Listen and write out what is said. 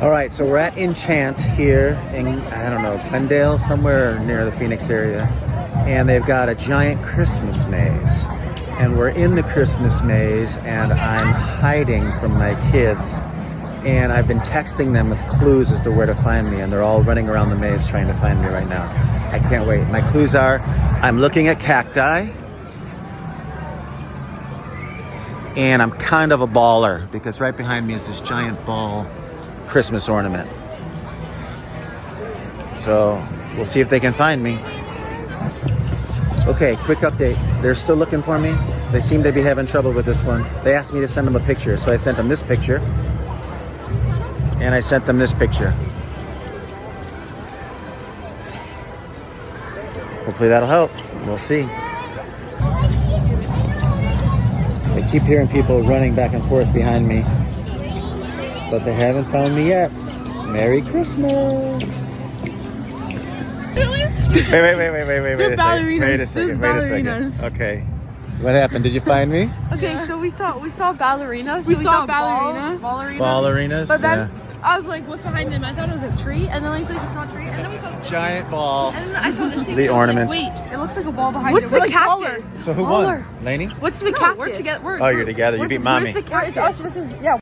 All right, so we're at Enchant here in, I don't know, Glendale, somewhere near the Phoenix area. And they've got a giant Christmas maze. And we're in the Christmas maze, and I'm hiding from my kids. And I've been texting them with clues as to where to find me, and they're all running around the maze trying to find me right now. I can't wait. My clues are, I'm looking at cacti, and I'm kind of a baller, because right behind me is this giant ball Christmas ornament. So we'll see if they can find me. Okay, quick update. They're still looking for me. They seem to be having trouble with this one. They asked me to send them a picture, so I sent them this picture. And I sent them this picture. Hopefully that'll help. We'll see. I keep hearing people running back and forth behind me, but they haven't found me yet. Merry Christmas. Really? Wait a second. Okay. What happened? Did you find me? Okay, so we saw ballerinas. We So saw thought ballerina. Ballerinas? But then Yeah. I was like, what's behind him? I thought it was a tree, and then like, so it's not a tree, and then we saw Giant ball. and then I saw this thing. The and I was ornament. Like, wait, it looks like a ball behind What's it. the We're like cactus? ballers. So who Baller. won? Laney? What's the No, cactus? we're together. Oh, you're together. You beat mommy. Where's the It's us cactus? versus yeah.